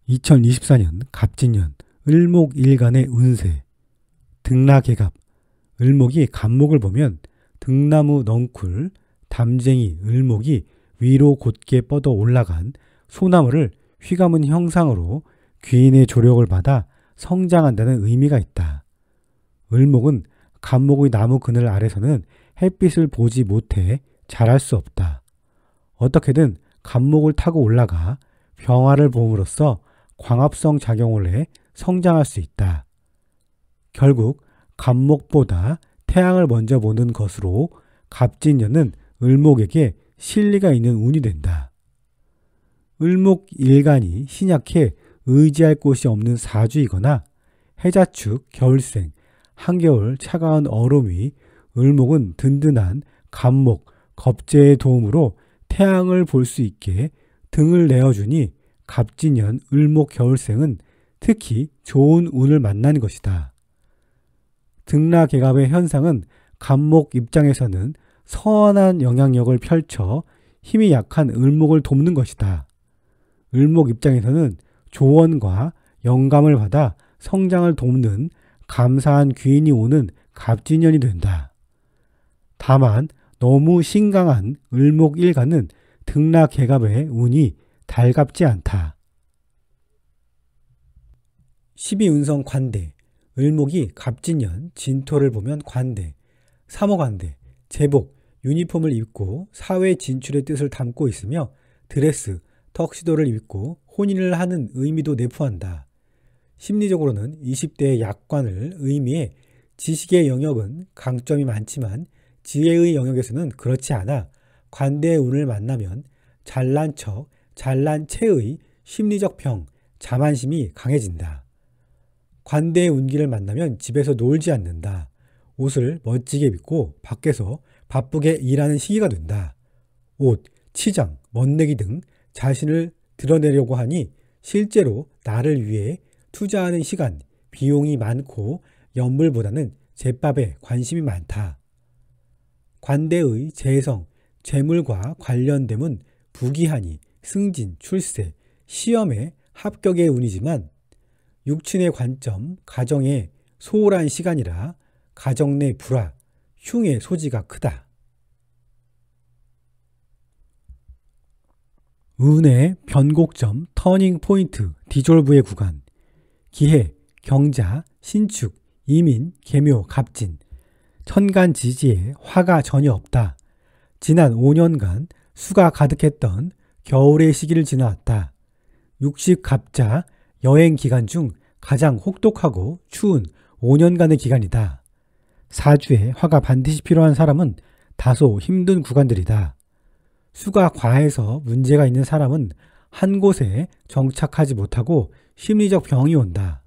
2024년 갑진년 을목일간의 운세. 등락개갑. 을목이 갑목을 보면 등나무 넝쿨, 담쟁이, 을목이 위로 곧게 뻗어 올라간 소나무를 휘감은 형상으로 귀인의 조력을 받아 성장한다는 의미가 있다. 을목은 갑목의 나무 그늘 아래서는 햇빛을 보지 못해 자랄 수 없다. 어떻게든 갑목을 타고 올라가 병화를 봄으로써 광합성 작용을 해 성장할 수 있다. 결국 갑목보다 태양을 먼저 보는 것으로 갑진년은 을목에게 실리가 있는 운이 된다. 을목일간이 신약해 의지할 곳이 없는 사주이거나 해자축, 겨울생, 한겨울 차가운 얼음이 을목은 든든한 갑목, 겁재의 도움으로 태양을 볼 수 있게 등을 내어주니 갑진년 을목 겨울생은 특히 좋은 운을 만난 것이다. 등락개갑의 현상은 갑목 입장에서는 선한 영향력을 펼쳐 힘이 약한 을목을 돕는 것이다. 을목 입장에서는 조언과 영감을 받아 성장을 돕는 감사한 귀인이 오는 갑진년이 된다. 다만 너무 신강한 을목일간은 등락개갑의 운이 달갑지 않다. 12운성 관대. 을목이 갑진년 진토를 보면 관대, 사모관대, 제복, 유니폼을 입고 사회 진출의 뜻을 담고 있으며 드레스, 턱시도를 입고 혼인을 하는 의미도 내포한다. 심리적으로는 20대의 약관을 의미해 지식의 영역은 강점이 많지만 지혜의 영역에서는 그렇지 않아 관대의 운을 만나면 잘난 척, 잘난 체의 심리적 병, 자만심이 강해진다. 관대의 운기를 만나면 집에서 놀지 않는다. 옷을 멋지게 입고 밖에서 바쁘게 일하는 시기가 된다. 옷, 치장, 멋내기 등 자신을 드러내려고 하니 실제로 나를 위해 투자하는 시간, 비용이 많고 연물보다는 제밥에 관심이 많다. 관대의 재성, 재물과 관련됨은 부귀하니, 승진, 출세, 시험에 합격의 운이지만 육친의 관점, 가정의 소홀한 시간이라 가정 내 불화, 흉의 소지가 크다. 운의 변곡점, 터닝 포인트, 디졸브의 구간. 기해, 경자, 신축, 이민, 계묘, 갑진. 천간지지에 화가 전혀 없다. 지난 5년간 수가 가득했던 겨울의 시기를 지나왔다. 60갑자 여행 기간 중 가장 혹독하고 추운 5년간의 기간이다. 사주에 화가 반드시 필요한 사람은 다소 힘든 구간들이다. 수가 과해서 문제가 있는 사람은 한 곳에 정착하지 못하고 심리적 병이 온다.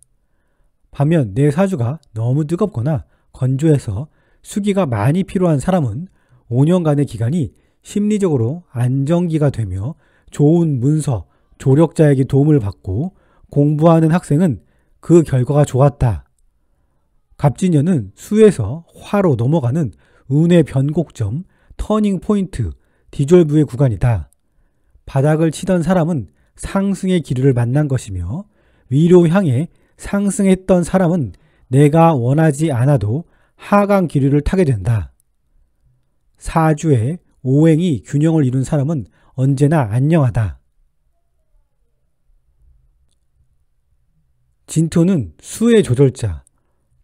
반면 내 사주가 너무 뜨겁거나 건조해서 수기가 많이 필요한 사람은 5년간의 기간이 심리적으로 안정기가 되며 좋은 문서, 조력자에게 도움을 받고 공부하는 학생은 그 결과가 좋았다. 갑진년은 수에서 화로 넘어가는 운의 변곡점, 터닝 포인트, 디졸브의 구간이다. 바닥을 치던 사람은 상승의 기류를 만난 것이며 위로 향해 상승했던 사람은 내가 원하지 않아도 하강 기류를 타게 된다. 사주에 오행이 균형을 이룬 사람은 언제나 안녕하다. 진토는 수의 조절자,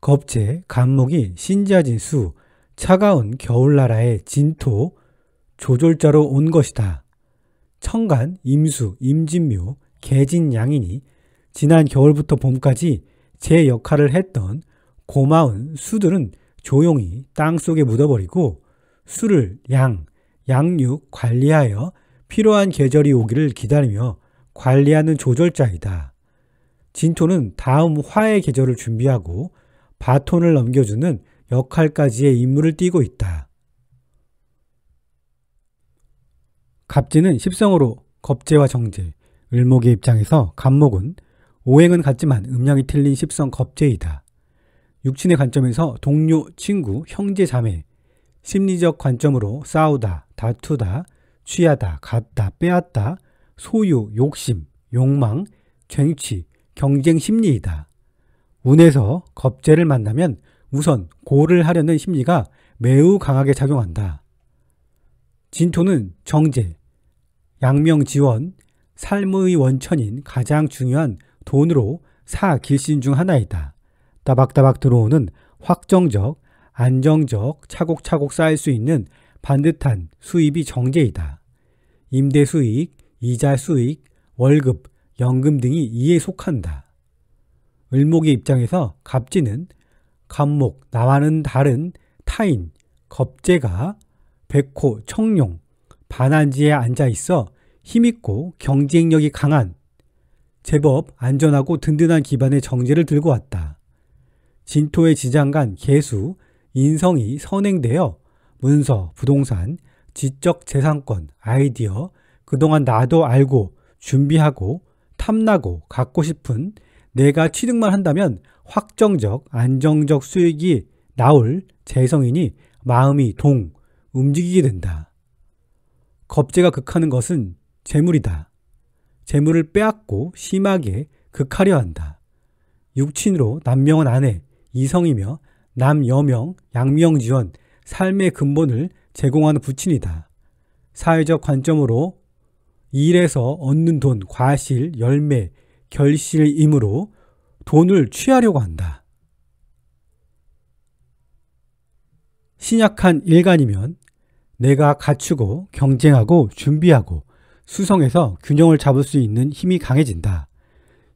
겁재, 갑목이 신자진 수, 차가운 겨울나라의 진토, 조절자로 온 것이다. 천간, 임수, 임진묘, 계진, 양인이 지난 겨울부터 봄까지 제 역할을 했던 고마운 수들은 조용히 땅속에 묻어버리고 수를 양육 관리하여 필요한 계절이 오기를 기다리며 관리하는 조절자이다. 진토는 다음 화의 계절을 준비하고 바톤을 넘겨주는 역할까지의 임무를 띠고 있다. 갑진은 십성으로 겁재와 정제, 을목의 입장에서 갑목은 오행은 같지만 음양이 틀린 십성 겁재이다. 육친의 관점에서 동료, 친구, 형제, 자매, 심리적 관점으로 싸우다, 다투다, 취하다, 갖다, 빼앗다, 소유, 욕심, 욕망, 쟁취, 경쟁 심리이다. 운에서 겁재를 만나면 우선 고를 하려는 심리가 매우 강하게 작용한다. 진토는 정제, 양명지원, 삶의 원천인 가장 중요한 돈으로 사길신 중 하나이다. 따박따박 들어오는 확정적, 안정적, 차곡차곡 쌓일 수 있는 반듯한 수입이 정제이다. 임대 수익, 이자 수익, 월급, 연금 등이 이에 속한다. 을목의 입장에서 갑진은 갑목, 나와는 다른 타인, 겁재가 백호, 청룡, 반한지에 앉아있어 힘있고 경쟁력이 강한 제법 안전하고 든든한 기반의 정제를 들고 왔다. 진토의 지장간 개수, 인성이 선행되어 문서, 부동산, 지적 재산권, 아이디어, 그동안 나도 알고 준비하고 탐나고 갖고 싶은 내가 취득만 한다면 확정적, 안정적 수익이 나올 재성이니 마음이 움직이게 된다. 겁재가 극하는 것은 재물이다. 재물을 빼앗고 심하게 극하려 한다. 육친으로 남명은 아내, 이성이며 남여명, 양명지원, 삶의 근본을 제공하는 부친이다. 사회적 관점으로 일에서 얻는 돈, 과실, 열매, 결실이므로 돈을 취하려고 한다. 신약한 일간이면 내가 갖추고 경쟁하고 준비하고 수성해서 균형을 잡을 수 있는 힘이 강해진다.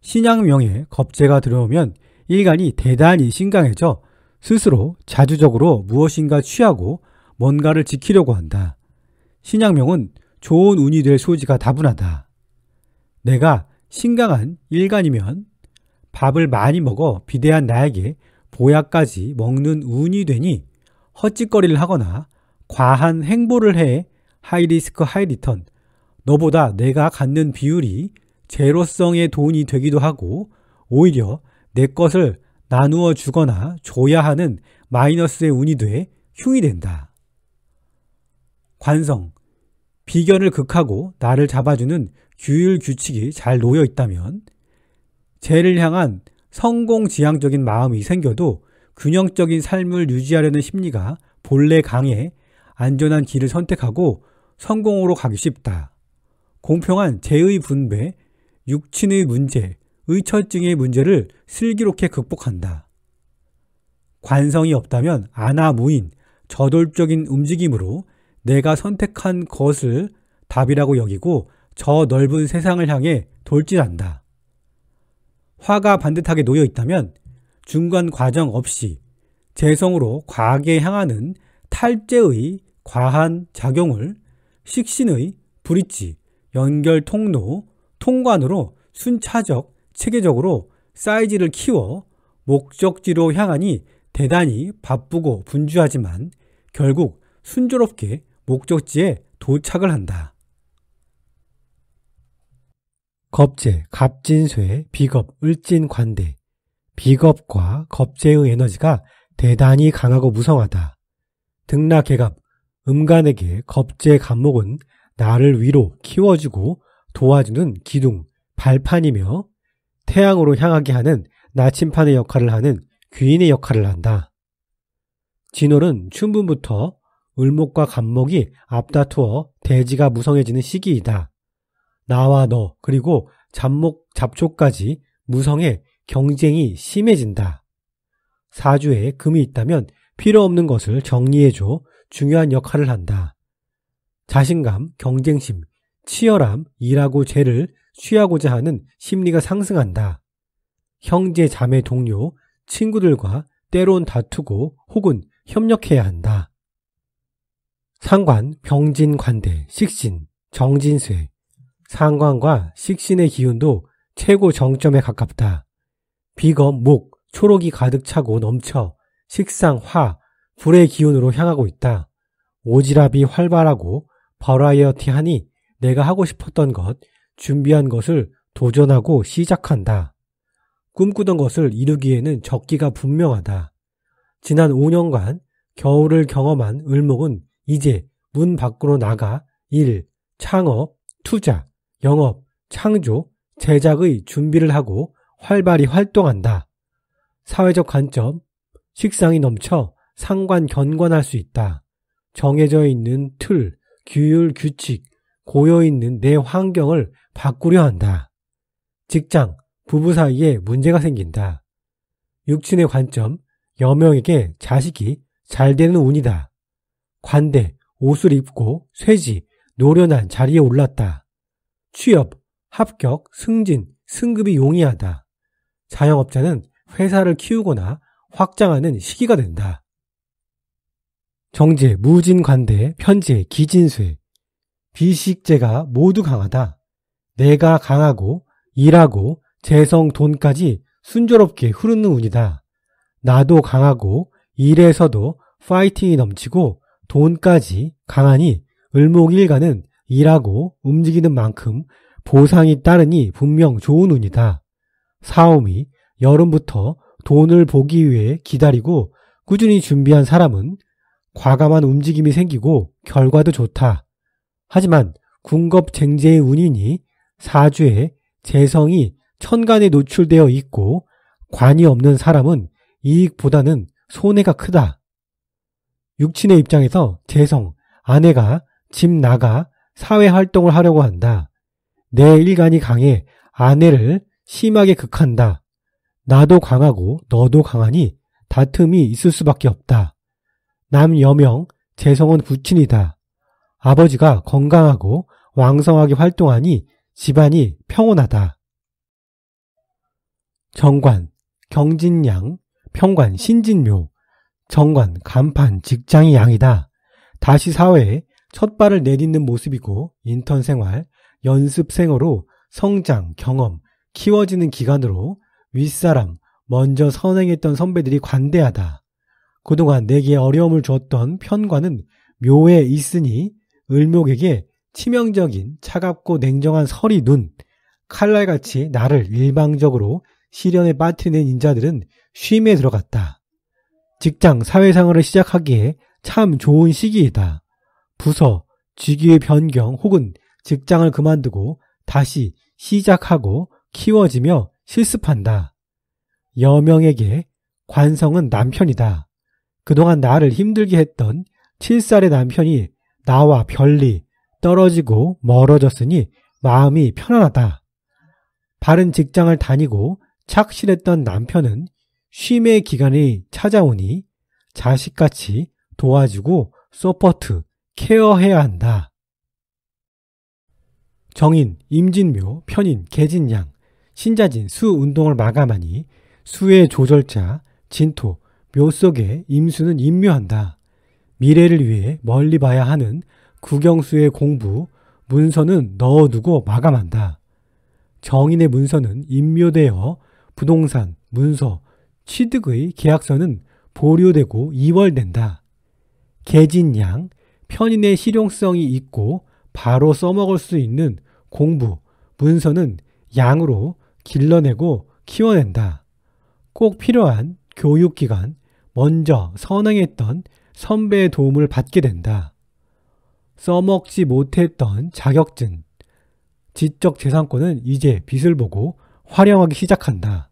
신약명에 겁재가 들어오면 일간이 대단히 신강해져 스스로 자주적으로 무엇인가 취하고 뭔가를 지키려고 한다. 신약명은 좋은 운이 될 소지가 다분하다. 내가 신강한 일간이면 밥을 많이 먹어 비대한 나에게 보약까지 먹는 운이 되니 헛짓거리를 하거나 과한 행보를 해 하이리스크 하이리턴, 너보다 내가 갖는 비율이 제로성의 돈이 되기도 하고 오히려 내 것을 나누어 주거나 줘야 하는 마이너스의 운이 돼 흉이 된다. 관성, 비견을 극하고 나를 잡아주는 규율 규칙이 잘 놓여 있다면 재를 향한 성공지향적인 마음이 생겨도 균형적인 삶을 유지하려는 심리가 본래 강해 안전한 길을 선택하고 성공으로 가기 쉽다. 공평한 재의 분배, 육친의 문제, 의처증의 문제를 슬기롭게 극복한다. 관성이 없다면 안하무인, 저돌적인 움직임으로 내가 선택한 것을 답이라고 여기고 저 넓은 세상을 향해 돌진한다. 화가 반듯하게 놓여 있다면 중간 과정 없이 재성으로 과하게 향하는 탈재의 과한 작용을 식신의 브릿지, 연결 통로, 통관으로 순차적, 체계적으로 사이즈를 키워 목적지로 향하니 대단히 바쁘고 분주하지만 결국 순조롭게 목적지에 도착을 한다. 겁재, 갑진쇠, 비겁, 을진관대. 비겁과 겁재의 에너지가 대단히 강하고 무성하다. 등락개갑, 음간에게 겁재 간목은 나를 위로 키워주고 도와주는 기둥, 발판이며 태양으로 향하게 하는 나침판의 역할을 하는 귀인의 역할을 한다. 진월은 춘분부터 을목과 간목이 앞다투어 대지가 무성해지는 시기이다. 나와 너 그리고 잡목, 잡초까지 무성해 경쟁이 심해진다. 사주에 금이 있다면 필요 없는 것을 정리해줘 중요한 역할을 한다. 자신감, 경쟁심, 치열함, 일하고 죄를 취하고자 하는 심리가 상승한다. 형제, 자매, 동료, 친구들과 때론 다투고 혹은 협력해야 한다. 상관, 병진, 관대, 식신, 정진쇠. 상관과 식신의 기운도 최고 정점에 가깝다. 비겁, 목, 초록이 가득 차고 넘쳐 식상, 화, 불의 기운으로 향하고 있다. 오지랖이 활발하고 버라이어티하니 내가 하고 싶었던 것, 준비한 것을 도전하고 시작한다. 꿈꾸던 것을 이루기에는 적기가 분명하다. 지난 5년간 겨울을 경험한 을목은 이제 문 밖으로 나가 일, 창업, 투자, 영업, 창조, 제작의 준비를 하고 활발히 활동한다. 사회적 관점, 식상이 넘쳐 상관견관할 수 있다. 정해져 있는 틀, 규율, 규칙, 고여있는 내 환경을 바꾸려 한다. 직장, 부부 사이에 문제가 생긴다. 육친의 관점, 여명에게 자식이 잘 되는 운이다. 관대, 옷을 입고 쇠지, 노련한 자리에 올랐다. 취업, 합격, 승진, 승급이 용이하다. 자영업자는 회사를 키우거나 확장하는 시기가 된다. 정제, 무진관대, 편재, 기진쇠, 비식재가 모두 강하다. 내가 강하고 일하고 재성, 돈까지 순조롭게 흐르는 운이다. 나도 강하고 일에서도 파이팅이 넘치고 돈까지 강하니 을목일간은 일하고 움직이는 만큼 보상이 따르니 분명 좋은 운이다. 사오미, 여름부터 돈을 보기 위해 기다리고 꾸준히 준비한 사람은 과감한 움직임이 생기고 결과도 좋다. 하지만 궁겁쟁제의 운이니 사주에 재성이 천간에 노출되어 있고 관이 없는 사람은 이익보다는 손해가 크다. 육친의 입장에서 재성, 아내가 집 나가 사회활동을 하려고 한다. 내 일간이 강해 아내를 심하게 극한다. 나도 강하고 너도 강하니 다툼이 있을 수밖에 없다. 남여명, 재성은 부친이다. 아버지가 건강하고 왕성하게 활동하니 집안이 평온하다. 정관, 경진양, 평관, 신진묘, 정관, 간판, 직장이 양이다. 다시 사회에 첫 발을 내딛는 모습이고 인턴 생활, 연습 생으로 성장, 경험, 키워지는 기간으로 윗사람, 먼저 선행했던 선배들이 관대하다. 그동안 내게 어려움을 주었던 편관은 묘에 있으니 을목에게 치명적인 차갑고 냉정한 설이 눈, 칼날같이 나를 일방적으로 시련에 빠뜨리는 인자들은 쉼에 들어갔다. 직장, 사회생활을 시작하기에 참 좋은 시기이다. 부서, 직위의 변경 혹은 직장을 그만두고 다시 시작하고 키워지며 실습한다. 여명에게 관성은 남편이다. 그동안 나를 힘들게 했던 7살의 남편이 나와 별리 떨어지고 멀어졌으니 마음이 편안하다. 바른 직장을 다니고 착실했던 남편은 쉼의 기간이 찾아오니 자식같이 도와주고 서포트, 케어해야 한다. 정인, 임진묘, 편인, 계진양, 신자진, 수 운동을 마감하니 수의 조절자, 진토, 묘 속에 임수는 임묘한다. 미래를 위해 멀리 봐야 하는 국영수의 공부, 문서는 넣어두고 마감한다. 정인의 문서는 임묘되어 부동산, 문서, 취득의 계약서는 보류되고 이월된다. 계진양, 편인의 실용성이 있고 바로 써먹을 수 있는 공부, 문서는 양으로 길러내고 키워낸다. 꼭 필요한 교육기관, 먼저 선행했던 선배의 도움을 받게 된다. 써먹지 못했던 자격증, 지적재산권은 이제 빛을 보고 활용하기 시작한다.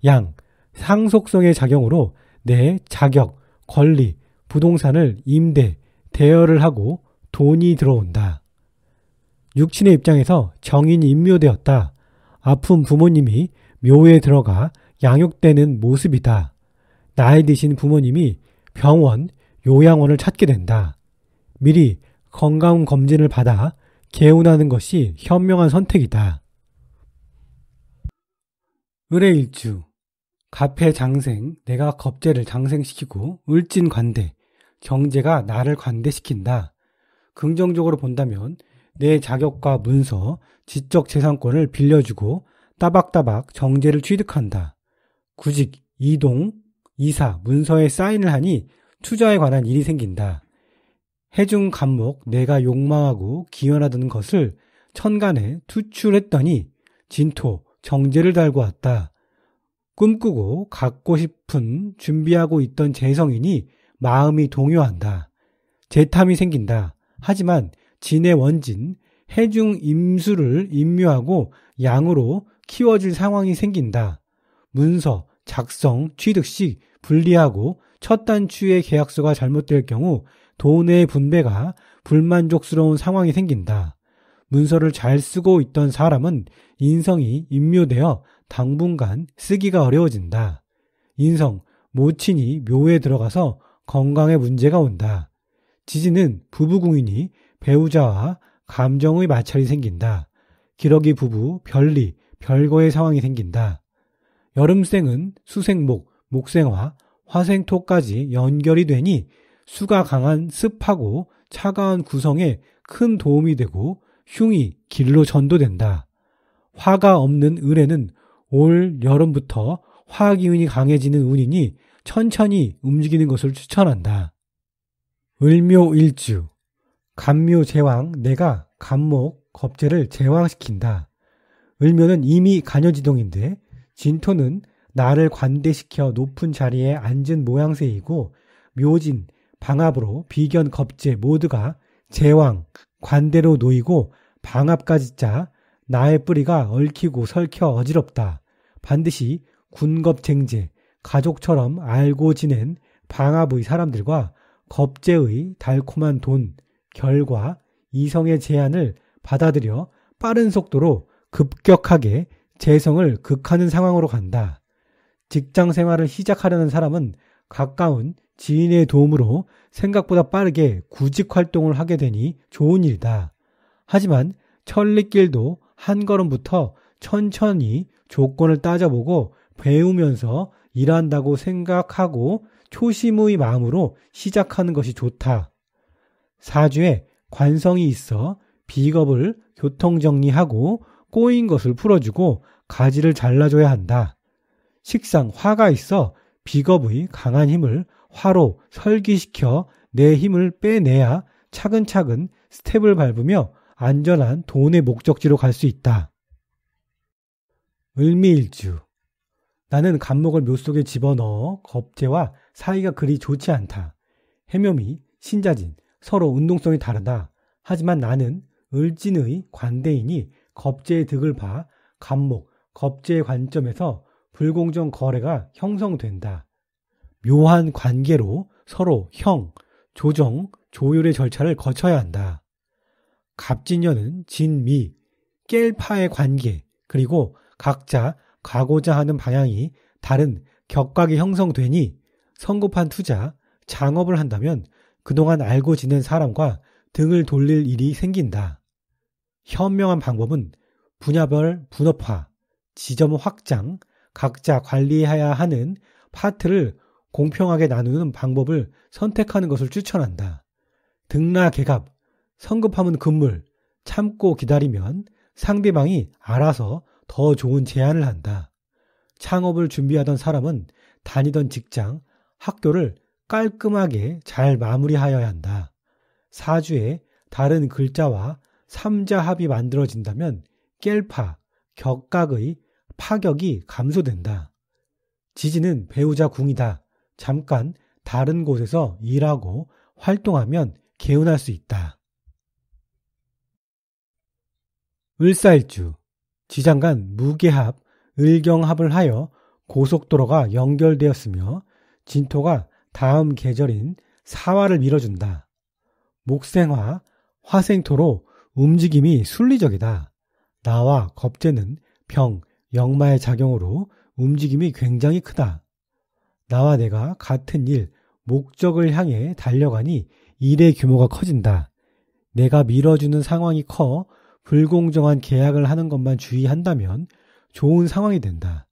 양, 상속성의 작용으로 내 자격, 권리, 부동산을 임대, 대여를 하고 돈이 들어온다. 육친의 입장에서 정인이 임묘되었다. 아픈 부모님이 묘에 들어가 양육되는 모습이다. 나이 드신 부모님이 병원, 요양원을 찾게 된다. 미리 건강검진을 받아 개운하는 것이 현명한 선택이다. 을의 일주, 갑해 장생, 내가 겁재를 장생시키고 을진관대, 경제가 나를 관대시킨다. 긍정적으로 본다면 내 자격과 문서, 지적재산권을 빌려주고 따박따박 정제를 취득한다. 구직, 이동, 이사, 문서에 사인을 하니 투자에 관한 일이 생긴다. 해중 간목, 내가 욕망하고 기원하던 것을 천간에 투출했더니 진토, 정제를 달고 왔다. 꿈꾸고 갖고 싶은 준비하고 있던 재성이니 마음이 동요한다. 재탐이 생긴다. 하지만 진의 원진, 해중 임수를 임묘하고 양으로 키워질 상황이 생긴다. 문서, 작성, 취득 시 불리하고 첫 단추의 계약서가 잘못될 경우 돈의 분배가 불만족스러운 상황이 생긴다. 문서를 잘 쓰고 있던 사람은 인성이 임묘되어 당분간 쓰기가 어려워진다. 인성, 모친이 묘에 들어가서 건강에 문제가 온다. 지지는 부부궁이니 배우자와 감정의 마찰이 생긴다. 기러기 부부, 별리, 별거의 상황이 생긴다. 여름생은 수생목, 목생화, 화생토까지 연결이 되니 수가 강한 습하고 차가운 구성에 큰 도움이 되고 흉이 길로 전도된다. 화가 없는 을에는 올 여름부터 화기운이 강해지는 운이니 천천히 움직이는 것을 추천한다. 을묘일주, 간묘 제왕, 내가 간목, 겁재를 제왕시킨다. 을묘는 이미 간여지동인데 진토는 나를 관대시켜 높은 자리에 앉은 모양새이고 묘진, 방압으로 비견, 겁재 모두가 제왕, 관대로 놓이고 방압까지 짜 나의 뿌리가 얽히고 설켜 어지럽다. 반드시 군겁쟁제, 가족처럼 알고 지낸 방압의 사람들과 겁재의 달콤한 돈, 결과, 이성의 제안을 받아들여 빠른 속도로 급격하게 재성을 극하는 상황으로 간다. 직장 생활을 시작하려는 사람은 가까운 지인의 도움으로 생각보다 빠르게 구직 활동을 하게 되니 좋은 일이다. 하지만 천리길도 한 걸음부터 천천히 조건을 따져보고 배우면서 일한다고 생각하고 초심의 마음으로 시작하는 것이 좋다. 사주에 관성이 있어 비겁을 교통정리하고 꼬인 것을 풀어주고 가지를 잘라줘야 한다. 식상 화가 있어 비겁의 강한 힘을 화로 설기시켜 내 힘을 빼내야 차근차근 스텝을 밟으며 안전한 돈의 목적지로 갈 수 있다. 을미일주, 나는 간목을 묘 속에 집어넣어 겁재와 사이가 그리 좋지 않다. 해묘미, 신자진, 서로 운동성이 다르다. 하지만 나는 을진의 관대이니 겁재의 득을 봐 간목, 겁재의 관점에서 불공정 거래가 형성된다. 묘한 관계로 서로 형, 조정, 조율의 절차를 거쳐야 한다. 갑진년은 진미, 깰파의 관계, 그리고 각자 가고자 하는 방향이 다른 격각이 형성되니 성급한 투자, 장업을 한다면 그동안 알고 지낸 사람과 등을 돌릴 일이 생긴다. 현명한 방법은 분야별 분업화, 지점 확장, 각자 관리해야 하는 파트를 공평하게 나누는 방법을 선택하는 것을 추천한다. 등라개갑, 성급하면 금물, 참고 기다리면 상대방이 알아서 더 좋은 제안을 한다. 창업을 준비하던 사람은 다니던 직장, 학교를 깔끔하게 잘 마무리하여야 한다. 사주에 다른 글자와 삼자합이 만들어진다면 깰파, 격각의 파격이 감소된다. 지지는 배우자 궁이다. 잠깐 다른 곳에서 일하고 활동하면 개운할 수 있다. 을사일주, 지장간 무계합, 을경합을 하여 고속도로가 연결되었으며 진토가 다음 계절인 사화를 밀어준다. 목생화, 화생토로 움직임이 순리적이다. 나와 겁재는 병, 역마의 작용으로 움직임이 굉장히 크다. 나와 내가 같은 일, 목적을 향해 달려가니 일의 규모가 커진다. 내가 밀어주는 상황이 커 불공정한 계약을 하는 것만 주의한다면 좋은 상황이 된다.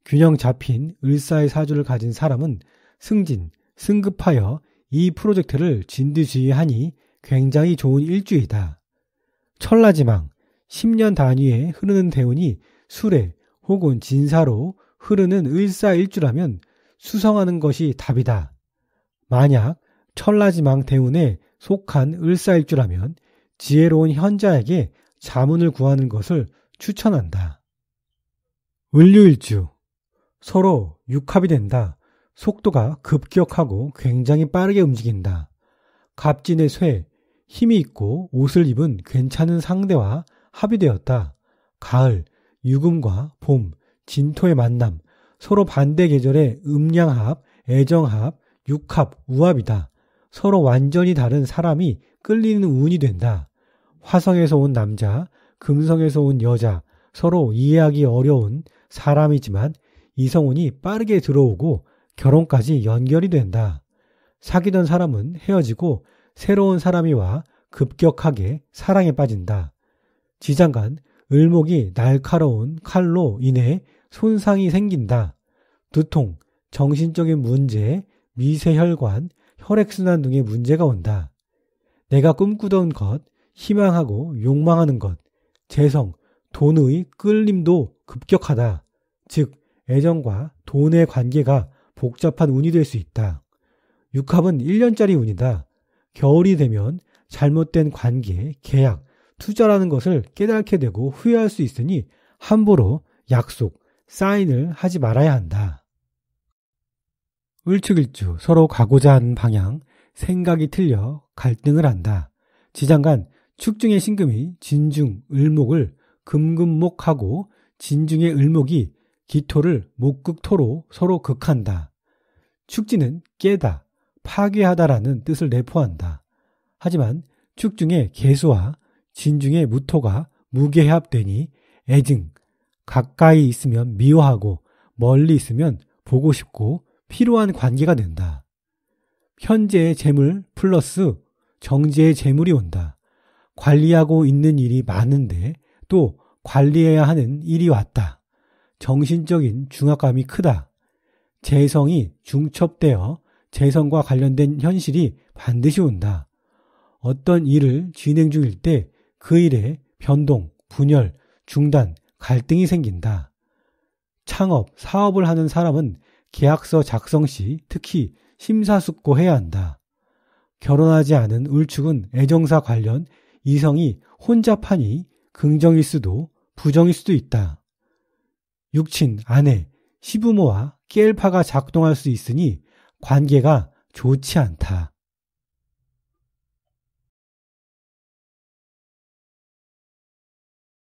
균형 잡힌 을사의 사주를 가진 사람은 승진, 승급하여 이 프로젝트를 진두지휘하니 굉장히 좋은 일주이다. 천라지망, 10년 단위에 흐르는 대운이 수레 혹은 진사로 흐르는 을사일주라면 수성하는 것이 답이다. 만약 천라지망 대운에 속한 을사일주라면 지혜로운 현자에게 자문을 구하는 것을 추천한다. 을류일주, 서로 육합이 된다. 속도가 급격하고 굉장히 빠르게 움직인다. 갑진의 쇠, 힘이 있고 옷을 입은 괜찮은 상대와 합의되었다. 가을, 유금과 봄, 진토의 만남, 서로 반대 계절의 음양합, 애정합, 육합, 우합이다. 서로 완전히 다른 사람이 끌리는 운이 된다. 화성에서 온 남자, 금성에서 온 여자, 서로 이해하기 어려운 사람이지만 이성운이 빠르게 들어오고 결혼까지 연결이 된다. 사귀던 사람은 헤어지고 새로운 사람이 와 급격하게 사랑에 빠진다. 지장간, 을목이 날카로운 칼로 인해 손상이 생긴다. 두통, 정신적인 문제, 미세혈관, 혈액순환 등의 문제가 온다. 내가 꿈꾸던 것, 희망하고 욕망하는 것, 재성, 돈의 끌림도 급격하다. 즉, 애정과 돈의 관계가 복잡한 운이 될 수 있다. 육합은 1년짜리 운이다. 겨울이 되면 잘못된 관계, 계약, 투자라는 것을 깨닫게 되고 후회할 수 있으니 함부로 약속, 사인을 하지 말아야 한다. 을축일주, 서로 가고자 하는 방향, 생각이 틀려 갈등을 한다. 지장간, 축중의 신금이 진중, 을목을 금금목하고 진중의 을목이 기토를 목극토로 서로 극한다. 축지는 깨다, 파괴하다라는 뜻을 내포한다. 하지만 축중의 개수와 진중의 무토가 무게합되니 애증, 가까이 있으면 미워하고 멀리 있으면 보고 싶고 필요한 관계가 된다. 현재의 재물 플러스 정제의 재물이 온다. 관리하고 있는 일이 많은데 또 관리해야 하는 일이 왔다. 정신적인 중압감이 크다. 재성이 중첩되어 재성과 관련된 현실이 반드시 온다. 어떤 일을 진행 중일 때 그 일에 변동, 분열, 중단, 갈등이 생긴다. 창업, 사업을 하는 사람은 계약서 작성 시 특히 심사숙고해야 한다. 결혼하지 않은 을축은 애정사 관련 이성이 혼잡하니 긍정일 수도 부정일 수도 있다. 육친, 아내, 시부모와 깨알파가 작동할 수 있으니 관계가 좋지 않다.